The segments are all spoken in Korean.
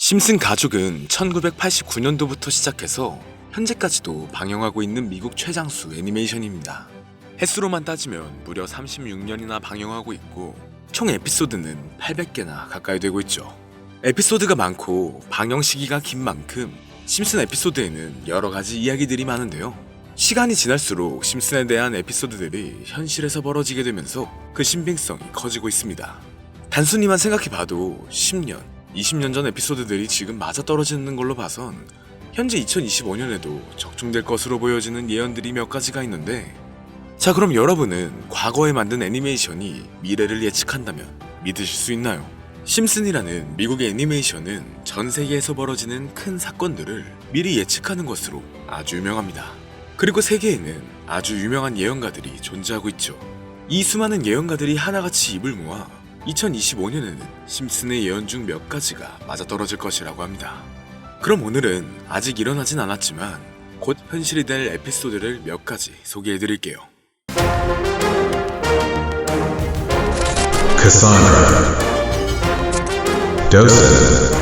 심슨 가족은 1989년도부터 시작해서 현재까지도 방영하고 있는 미국 최장수 애니메이션입니다. 횟수로만 따지면 무려 36년이나 방영하고 있고 총 에피소드는 800개나 가까이 되고 있죠. 에피소드가 많고 방영 시기가 긴 만큼 심슨 에피소드에는 여러 가지 이야기들이 많은데요. 시간이 지날수록 심슨에 대한 에피소드들이 현실에서 벌어지게 되면서 그 신빙성이 커지고 있습니다. 단순히만 생각해봐도 10년, 20년 전 에피소드들이 지금 맞아떨어지는 걸로 봐선 현재 2025년에도 적중될 것으로 보여지는 예언들이 몇 가지가 있는데, 자, 그럼 여러분은 과거에 만든 애니메이션이 미래를 예측한다면 믿으실 수 있나요? 심슨이라는 미국의 애니메이션은 전 세계에서 벌어지는 큰 사건들을 미리 예측하는 것으로 아주 유명합니다. 그리고 세계에는 아주 유명한 예언가들이 존재하고 있죠. 이 수많은 예언가들이 하나같이 입을 모아 2025년에는 심슨의 예언 중 몇 가지가 맞아떨어질 것이라고 합니다. 그럼 오늘은 아직 일어나진 않았지만 곧 현실이 될 에피소드를 몇 가지 소개해드릴게요. Cassandra, Dawson,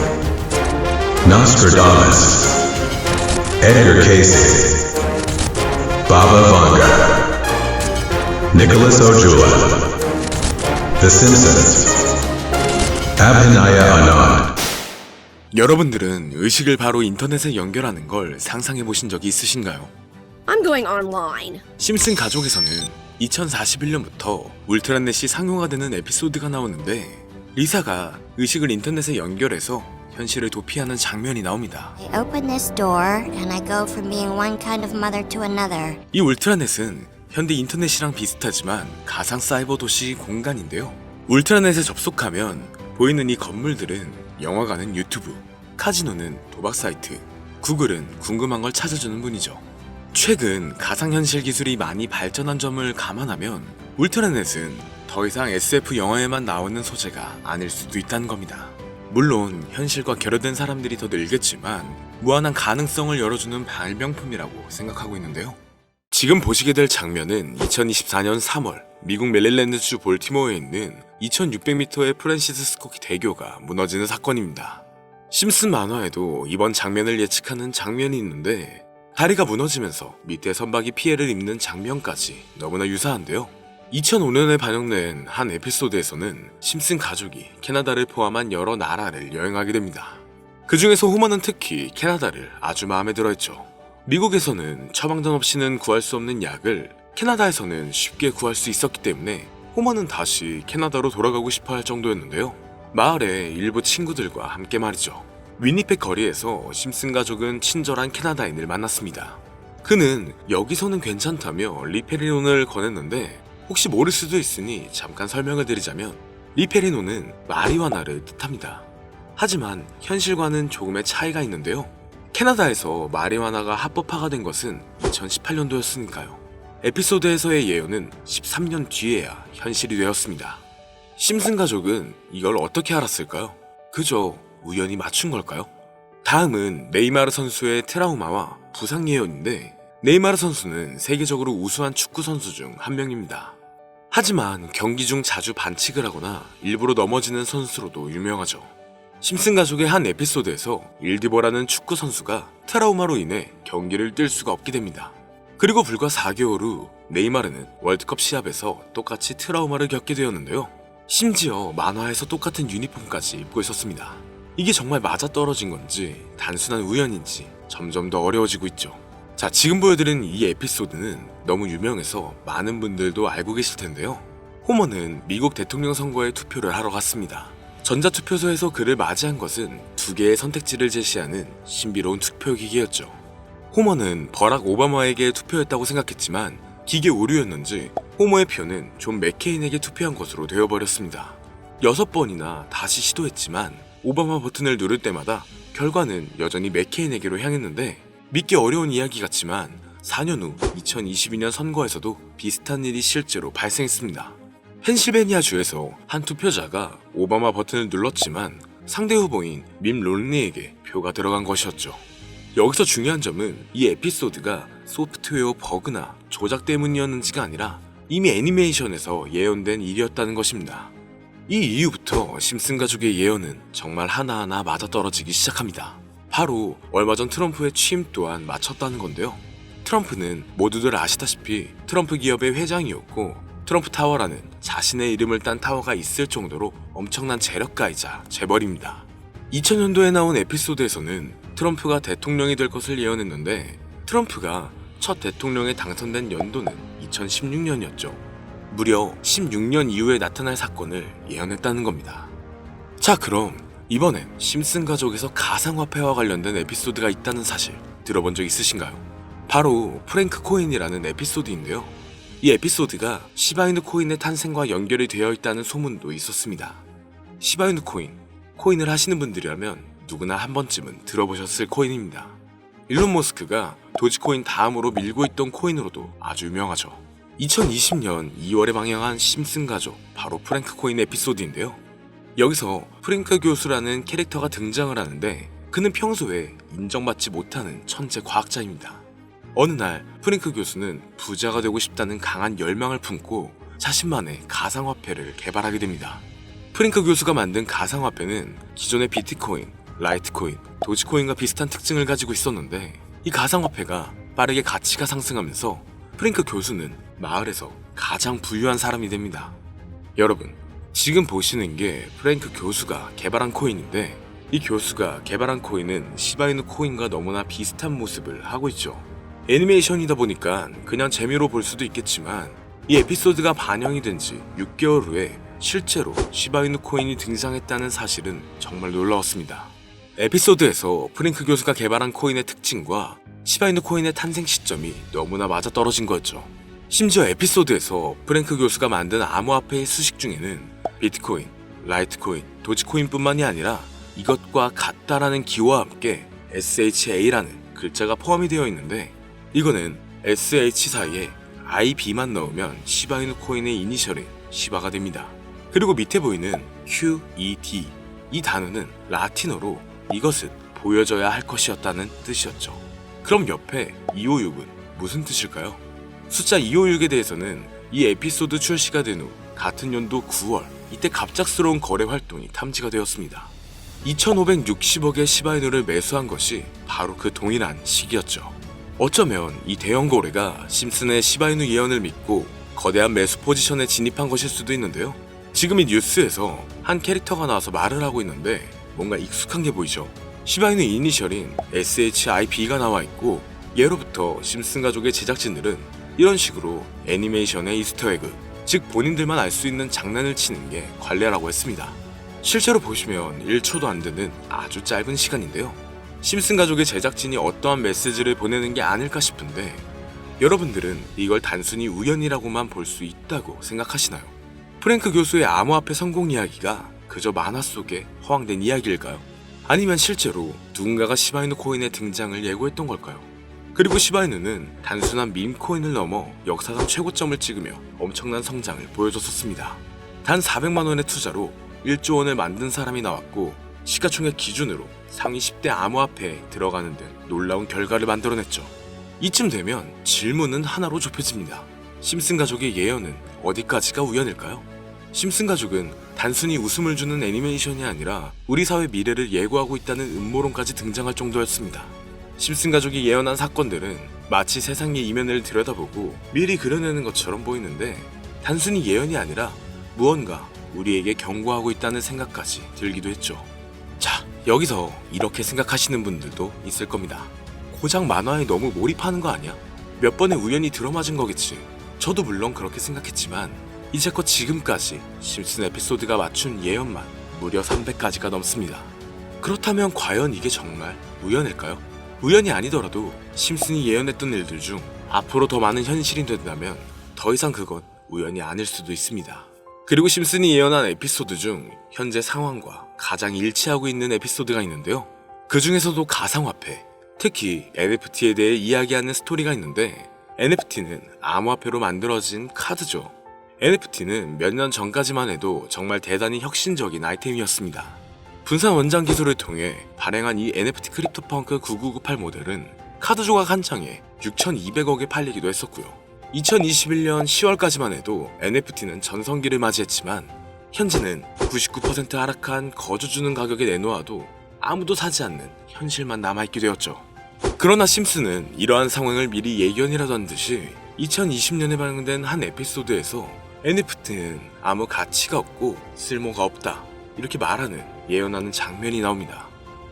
Nostradamus, Edgar Cayce, Baba Vanga, Nicholas Ojula, The Simpsons, Abhinaya Anand. 여러분들은 의식을 바로 인터넷에 연결하는 걸 상상해보신 적이 있으신가요? I'm going online. 심슨 가족에서는 2041년부터 울트라넷이 상용화되는 에피소드가 나오는데, 리사가 의식을 인터넷에 연결해서 현실을 도피하는 장면이 나옵니다. I open this door and I go from being one kind of mother to another. 이 울트라넷은 현대 인터넷이랑 비슷하지만 가상 사이버 도시 공간인데요. 울트라넷에 접속하면 보이는 이 건물들은 영화관은 유튜브, 카지노는 도박 사이트, 구글은 궁금한 걸 찾아주는 분이죠. 최근 가상현실 기술이 많이 발전한 점을 감안하면 울트라넷은 더 이상 SF 영화에만 나오는 소재가 아닐 수도 있다는 겁니다. 물론 현실과 결여된 사람들이 더 늘겠지만 무한한 가능성을 열어주는 발명품이라고 생각하고 있는데요. 지금 보시게 될 장면은 2024년 3월 미국 메릴랜드주 볼티모어에 있는 2600m의 프랜시스 스코키 대교가 무너지는 사건입니다. 심슨 만화에도 이번 장면을 예측하는 장면이 있는데, 다리가 무너지면서 밑에 선박이 피해를 입는 장면까지 너무나 유사한데요. 2005년에 반영된 한 에피소드에서는 심슨 가족이 캐나다를 포함한 여러 나라를 여행하게 됩니다. 그 중에서 호머는 특히 캐나다를 아주 마음에 들어했죠. 미국에서는 처방전 없이는 구할 수 없는 약을 캐나다에서는 쉽게 구할 수 있었기 때문에 호머는 다시 캐나다로 돌아가고 싶어 할 정도였는데요. 마을의 일부 친구들과 함께 말이죠. 위니펙 거리에서 심슨 가족은 친절한 캐나다인을 만났습니다. 그는 여기서는 괜찮다며 리페리논을 권했는데, 혹시 모를 수도 있으니 잠깐 설명을 드리자면 리페리논은 마리화나를 뜻합니다. 하지만 현실과는 조금의 차이가 있는데요. 캐나다에서 마리화나가 합법화가 된 것은 2018년도였으니까요. 에피소드에서의 예언은 13년 뒤에야 현실이 되었습니다. 심슨 가족은 이걸 어떻게 알았을까요? 그저 우연히 맞춘 걸까요? 다음은 네이마르 선수의 트라우마와 부상 예언인데, 네이마르 선수는 세계적으로 우수한 축구 선수 중 한 명입니다. 하지만 경기 중 자주 반칙을 하거나 일부러 넘어지는 선수로도 유명하죠. 심슨 가족의 한 에피소드에서 일디버라는 축구 선수가 트라우마로 인해 경기를 뛸 수가 없게 됩니다. 그리고 불과 4개월 후 네이마르는 월드컵 시합에서 똑같이 트라우마를 겪게 되었는데요. 심지어 만화에서 똑같은 유니폼까지 입고 있었습니다. 이게 정말 맞아떨어진 건지 단순한 우연인지 점점 더 어려워지고 있죠. 자, 지금 보여드린 이 에피소드는 너무 유명해서 많은 분들도 알고 계실 텐데요. 호머는 미국 대통령 선거에 투표를 하러 갔습니다. 전자투표소에서 그를 맞이한 것은 2개의 선택지를 제시하는 신비로운 투표기계였죠. 호머는 버락 오바마에게 투표했다고 생각했지만 기계 오류였는지 호머의 표는 존 맥케인에게 투표한 것으로 되어버렸습니다. 6번이나 다시 시도했지만 오바마 버튼을 누를 때마다 결과는 여전히 맥케인에게로 향했는데, 믿기 어려운 이야기 같지만 4년 후 2022년 선거에서도 비슷한 일이 실제로 발생했습니다. 펜실베니아 주에서 한 투표자가 오바마 버튼을 눌렀지만 상대 후보인 밋 롬니에게 표가 들어간 것이었죠. 여기서 중요한 점은 이 에피소드가 소프트웨어 버그나 조작 때문이었는지가 아니라 이미 애니메이션에서 예언된 일이었다는 것입니다. 이 이후부터 심슨 가족의 예언은 정말 하나하나 맞아떨어지기 시작합니다. 바로 얼마 전 트럼프의 취임 또한 맞췄다는 건데요. 트럼프는 모두들 아시다시피 트럼프 기업의 회장이었고 트럼프 타워라는 자신의 이름을 딴 타워가 있을 정도로 엄청난 재력가이자 재벌입니다. 2000년도에 나온 에피소드에서는 트럼프가 대통령이 될 것을 예언했는데 트럼프가 첫 대통령에 당선된 연도는 2016년이었죠. 무려 16년 이후에 나타날 사건을 예언했다는 겁니다. 자, 그럼 이번엔 심슨 가족에서 가상화폐와 관련된 에피소드가 있다는 사실 들어본 적 있으신가요? 바로 프랭크 코인이라는 에피소드인데요. 이 에피소드가 시바이누 코인의 탄생과 연결이 되어 있다는 소문도 있었습니다. 시바이누 코인을 하시는 분들이라면 누구나 한 번쯤은 들어보셨을 코인입니다. 일론 머스크가 도지코인 다음으로 밀고 있던 코인으로도 아주 유명하죠. 2020년 2월에 방영한 심슨 가족, 바로 프랭크 코인 에피소드인데요. 여기서 프랭크 교수라는 캐릭터가 등장을 하는데 그는 평소에 인정받지 못하는 천재 과학자입니다. 어느 날 프랭크 교수는 부자가 되고 싶다는 강한 열망을 품고 자신만의 가상화폐를 개발하게 됩니다. 프랭크 교수가 만든 가상화폐는 기존의 비트코인, 라이트코인, 도지코인과 비슷한 특징을 가지고 있었는데 이 가상화폐가 빠르게 가치가 상승하면서 프랭크 교수는 마을에서 가장 부유한 사람이 됩니다. 여러분, 지금 보시는 게 프랭크 교수가 개발한 코인인데 이 교수가 개발한 코인은 시바이누 코인과 너무나 비슷한 모습을 하고 있죠. 애니메이션이다 보니까 그냥 재미로 볼 수도 있겠지만 이 에피소드가 반영이 된 지 6개월 후에 실제로 시바이누 코인이 등장했다는 사실은 정말 놀라웠습니다. 에피소드에서 프랭크 교수가 개발한 코인의 특징과 시바이누 코인의 탄생 시점이 너무나 맞아떨어진 거였죠. 심지어 에피소드에서 프랭크 교수가 만든 암호화폐의 수식 중에는 비트코인, 라이트코인, 도지코인뿐만이 아니라 이것과 같다라는 기호와 함께 SHA라는 글자가 포함이 되어 있는데 이거는 SH 사이에 IB만 넣으면 시바이누 코인의 이니셜인 시바가 됩니다. 그리고 밑에 보이는 QED, 이 단어는 라틴어로 이것은 보여져야 할 것이었다는 뜻이었죠. 그럼 옆에 256은 무슨 뜻일까요? 숫자 256에 대해서는 이 에피소드 출시가 된 후 같은 연도 9월, 이때 갑작스러운 거래 활동이 탐지가 되었습니다. 2560억의 시바이누를 매수한 것이 바로 그 동일한 시기였죠. 어쩌면 이 대형 거래가 심슨의 시바이누 예언을 믿고 거대한 매수 포지션에 진입한 것일 수도 있는데요. 지금 이 뉴스에서 한 캐릭터가 나와서 말을 하고 있는데 뭔가 익숙한 게 보이죠. 시바이누 이니셜인 SHIB가 나와 있고 예로부터 심슨 가족의 제작진들은 이런 식으로 애니메이션의 이스터에그, 즉 본인들만 알 수 있는 장난을 치는 게 관례라고 했습니다. 실제로 보시면 1초도 안 되는 아주 짧은 시간인데요. 심슨 가족의 제작진이 어떠한 메시지를 보내는 게 아닐까 싶은데 여러분들은 이걸 단순히 우연이라고만 볼 수 있다고 생각하시나요? 프랭크 교수의 암호화폐 성공 이야기가 그저 만화 속에 허황된 이야기일까요? 아니면 실제로 누군가가 시바이누 코인의 등장을 예고했던 걸까요? 그리고 시바이누는 단순한 밈 코인을 넘어 역사상 최고점을 찍으며 엄청난 성장을 보여줬었습니다. 단 400만 원의 투자로 1조 원을 만든 사람이 나왔고 시가총액 기준으로 상위 10대 암호화폐에 들어가는 등 놀라운 결과를 만들어냈죠. 이쯤 되면 질문은 하나로 좁혀집니다. 심슨 가족의 예언은 어디까지가 우연일까요? 심슨 가족은 단순히 웃음을 주는 애니메이션이 아니라 우리 사회 미래를 예고하고 있다는 음모론까지 등장할 정도였습니다. 심슨 가족이 예언한 사건들은 마치 세상의 이면을 들여다보고 미리 그려내는 것처럼 보이는데 단순히 예언이 아니라 무언가 우리에게 경고하고 있다는 생각까지 들기도 했죠. 자, 여기서 이렇게 생각하시는 분들도 있을 겁니다. 고작 만화에 너무 몰입하는 거 아니야? 몇 번의 우연히 들어맞은 거겠지. 저도 물론 그렇게 생각했지만 이제껏 지금까지 심슨 에피소드가 맞춘 예언만 무려 300가지가 넘습니다. 그렇다면 과연 이게 정말 우연일까요? 우연이 아니더라도 심슨이 예언했던 일들 중 앞으로 더 많은 현실이 된다면 더 이상 그건 우연이 아닐 수도 있습니다. 그리고 심슨이 예언한 에피소드 중 현재 상황과 가장 일치하고 있는 에피소드가 있는데요. 그 중에서도 가상화폐, 특히 NFT에 대해 이야기하는 스토리가 있는데 NFT는 암호화폐로 만들어진 카드죠. NFT는 몇 년 전까지만 해도 정말 대단히 혁신적인 아이템이었습니다. 분산 원장 기술을 통해 발행한 이 NFT 크립토펑크 9998 모델은 카드 조각 한 장에 6,200억에 팔리기도 했었고요. 2021년 10월까지만 해도 NFT는 전성기를 맞이했지만 현재는 99% 하락한 거저주는 가격에 내놓아도 아무도 사지 않는 현실만 남아있게 되었죠. 그러나 심슨은 이러한 상황을 미리 예견이라도 한 듯이 2020년에 방영된 한 에피소드에서 NFT는 아무 가치가 없고 쓸모가 없다 이렇게 말하는 예언하는 장면이 나옵니다.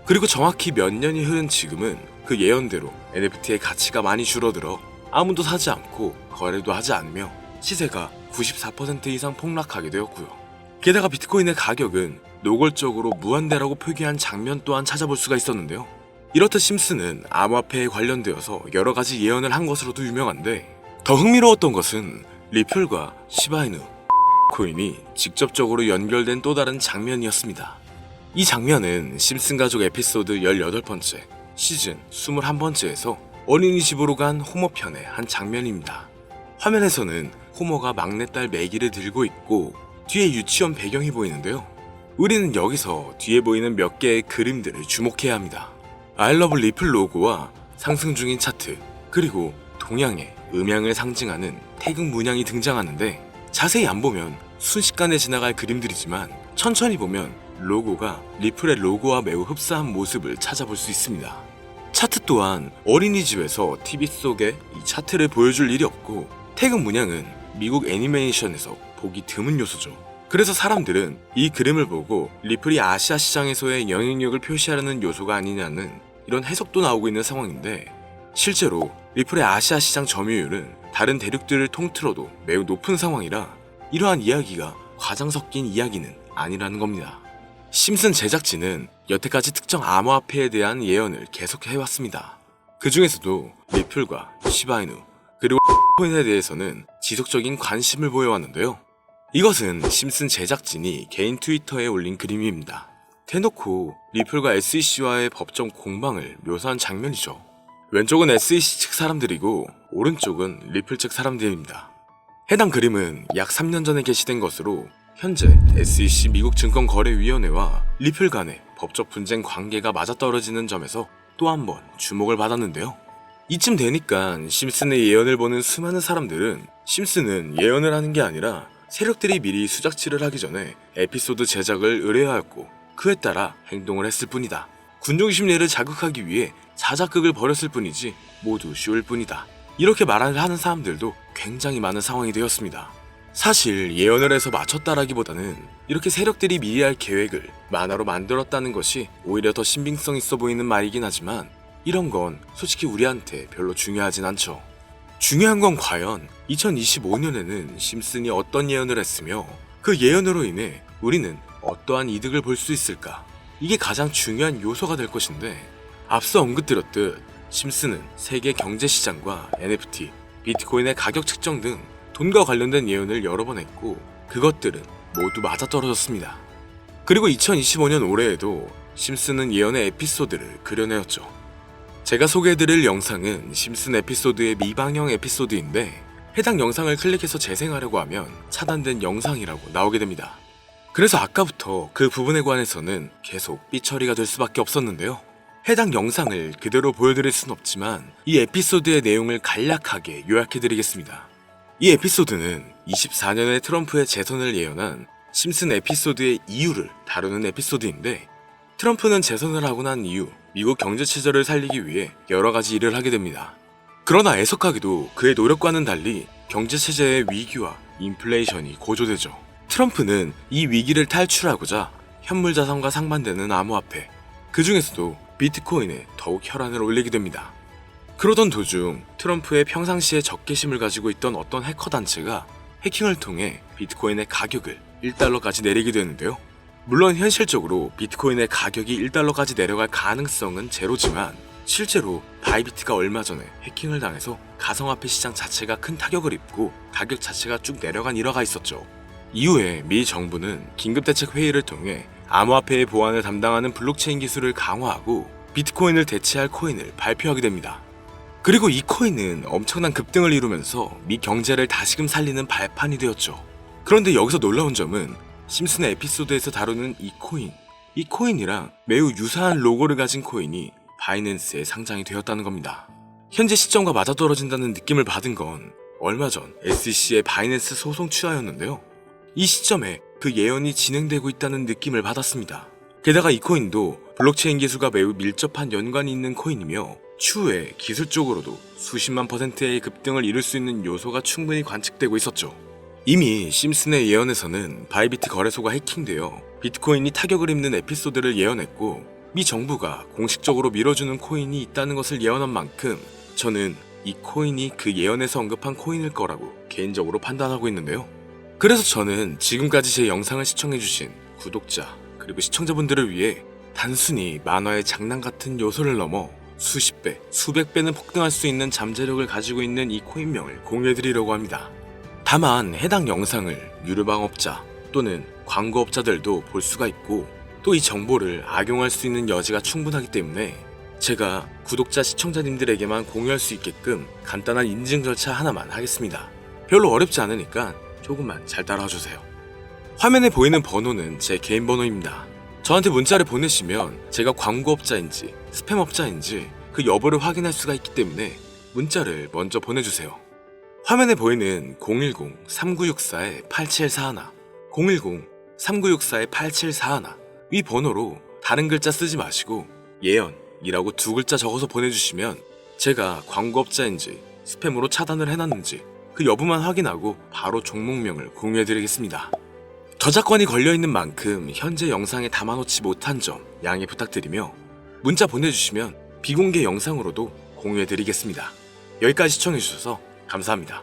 그리고 정확히 몇 년이 흐른 지금은 그 예언대로 NFT의 가치가 많이 줄어들어 아무도 사지 않고 거래도 하지 않으며 시세가 94% 이상 폭락하게 되었고요. 게다가 비트코인의 가격은 노골적으로 무한대라고 표기한 장면 또한 찾아볼 수가 있었는데요. 이렇듯 심슨은 암호화폐에 관련되어서 여러 가지 예언을 한 것으로도 유명한데 더 흥미로웠던 것은 리플과 시바이누 코인이 직접적으로 연결된 또 다른 장면이었습니다. 이 장면은 심슨 가족 에피소드 18번째, 시즌 21번째에서 어린이집으로 간 호모 편의 한 장면입니다. 화면에서는 호모가 막내딸 매기를 들고 있고 뒤에 유치원 배경이 보이는데요. 우리는 여기서 뒤에 보이는 몇 개의 그림들을 주목해야 합니다. I love 리플 로고와 상승 중인 차트, 그리고 동양의 음양을 상징하는 태극 문양이 등장하는데 자세히 안 보면 순식간에 지나갈 그림들이지만 천천히 보면 로고가 리플의 로고와 매우 흡사한 모습을 찾아볼 수 있습니다. 차트 또한 어린이집에서 TV 속에 이 차트를 보여줄 일이 없고 태극 문양은 미국 애니메이션에서 보기 드문 요소죠. 그래서 사람들은 이 그림을 보고 리플이 아시아 시장에서의 영향력을 표시하려는 요소가 아니냐는 이런 해석도 나오고 있는 상황인데 실제로 리플의 아시아 시장 점유율은 다른 대륙들을 통틀어도 매우 높은 상황이라 이러한 이야기가 과장 섞인 이야기는 아니라는 겁니다. 심슨 제작진은 여태까지 특정 암호화폐에 대한 예언을 계속 해왔습니다. 그 중에서도 리플과 시바이누 그리고 코인에 대해서는 지속적인 관심을 보여왔는데요. 이것은 심슨 제작진이 개인 트위터에 올린 그림입니다. 대놓고 리플과 SEC와의 법정 공방을 묘사한 장면이죠. 왼쪽은 SEC 측 사람들이고 오른쪽은 리플 측 사람들입니다. 해당 그림은 약 3년 전에 게시된 것으로 현재 SEC 미국 증권거래위원회와 리플 간의 법적 분쟁 관계가 맞아떨어지는 점에서 또 한 번 주목을 받았는데요. 이쯤 되니까 심슨의 예언을 보는 수많은 사람들은 심슨은 예언을 하는 게 아니라 세력들이 미리 수작질을 하기 전에 에피소드 제작을 의뢰하였고 그에 따라 행동을 했을 뿐이다. 군중 심리를 자극하기 위해 자작극을 벌였을 뿐이지 모두 쇼일 뿐이다. 이렇게 말을 하는 사람들도 굉장히 많은 상황이 되었습니다. 사실 예언을 해서 맞췄다라기보다는 이렇게 세력들이 미리 할 계획을 만화로 만들었다는 것이 오히려 더 신빙성 있어 보이는 말이긴 하지만 이런 건 솔직히 우리한테 별로 중요하진 않죠. 중요한 건 과연 2025년에는 심슨이 어떤 예언을 했으며 그 예언으로 인해 우리는 어떠한 이득을 볼 수 있을까? 이게 가장 중요한 요소가 될 것인데 앞서 언급드렸듯 심슨은 세계 경제시장과 NFT, 비트코인의 가격 측정 등 돈과 관련된 예언을 여러 번 했고 그것들은 모두 맞아떨어졌습니다. 그리고 2025년 올해에도 심슨은 예언의 에피소드를 그려내었죠. 제가 소개해드릴 영상은 심슨 에피소드의 미방영 에피소드인데 해당 영상을 클릭해서 재생하려고 하면 차단된 영상이라고 나오게 됩니다. 그래서 아까부터 그 부분에 관해서는 계속 삐처리가 될 수밖에 없었는데요. 해당 영상을 그대로 보여드릴 순 없지만 이 에피소드의 내용을 간략하게 요약해드리겠습니다. 이 에피소드는 24년에 트럼프의 재선을 예언한 심슨 에피소드의 이유를 다루는 에피소드인데 트럼프는 재선을 하고 난 이후 미국 경제 체제를 살리기 위해 여러 가지 일을 하게 됩니다. 그러나 애석하게도 그의 노력과는 달리 경제 체제의 위기와 인플레이션이 고조되죠. 트럼프는 이 위기를 탈출하고자 현물 자산과 상반되는 암호화폐, 그 중에서도 비트코인에 더욱 혈안을 올리게 됩니다. 그러던 도중 트럼프의 평상시에 적개심을 가지고 있던 어떤 해커 단체가 해킹을 통해 비트코인의 가격을 1달러까지 내리게 되는데요. 물론 현실적으로 비트코인의 가격이 1달러까지 내려갈 가능성은 제로지만 실제로 바이비트가 얼마 전에 해킹을 당해서 가상화폐 시장 자체가 큰 타격을 입고 가격 자체가 쭉 내려간 일화가 있었죠. 이후에 미 정부는 긴급대책 회의를 통해 암호화폐의 보안을 담당하는 블록체인 기술을 강화하고 비트코인을 대체할 코인을 발표하게 됩니다. 그리고 이 코인은 엄청난 급등을 이루면서 미 경제를 다시금 살리는 발판이 되었죠. 그런데 여기서 놀라운 점은 심슨의 에피소드에서 다루는 이 코인이랑 매우 유사한 로고를 가진 코인이 바이낸스에 상장이 되었다는 겁니다. 현재 시점과 맞아떨어진다는 느낌을 받은 건 얼마 전 SEC의 바이낸스 소송 취하였는데요. 이 시점에 그 예언이 진행되고 있다는 느낌을 받았습니다. 게다가 이 코인도 블록체인 기술과 매우 밀접한 연관이 있는 코인이며 추후에 기술적으로도 수십만 %의 급등을 이룰 수 있는 요소가 충분히 관측되고 있었죠. 이미 심슨의 예언에서는 바이비트 거래소가 해킹되어 비트코인이 타격을 입는 에피소드를 예언했고 미 정부가 공식적으로 밀어주는 코인이 있다는 것을 예언한 만큼 저는 이 코인이 그 예언에서 언급한 코인일 거라고 개인적으로 판단하고 있는데요. 그래서 저는 지금까지 제 영상을 시청해주신 구독자 그리고 시청자분들을 위해 단순히 만화의 장난 같은 요소를 넘어 수십 배, 수백 배는 폭등할 수 있는 잠재력을 가지고 있는 이 코인명을 공유해드리려고 합니다. 다만 해당 영상을 유료방업자 또는 광고업자들도 볼 수가 있고 또 이 정보를 악용할 수 있는 여지가 충분하기 때문에 제가 구독자 시청자님들에게만 공유할 수 있게끔 간단한 인증 절차 하나만 하겠습니다. 별로 어렵지 않으니까 조금만 잘 따라와주세요. 화면에 보이는 번호는 제 개인 번호입니다. 저한테 문자를 보내시면 제가 광고업자인지 스팸업자인지 그 여부를 확인할 수가 있기 때문에 문자를 먼저 보내주세요. 화면에 보이는 010-3964-8741 010-3964-8741 이 번호로 다른 글자 쓰지 마시고 예언이라고 2글자 적어서 보내주시면 제가 광고업자인지 스팸으로 차단을 해놨는지 그 여부만 확인하고 바로 종목명을 공유해드리겠습니다. 저작권이 걸려있는 만큼 현재 영상에 담아놓지 못한 점 양해 부탁드리며 문자 보내주시면 비공개 영상으로도 공유해드리겠습니다. 여기까지 시청해주셔서 감사합니다.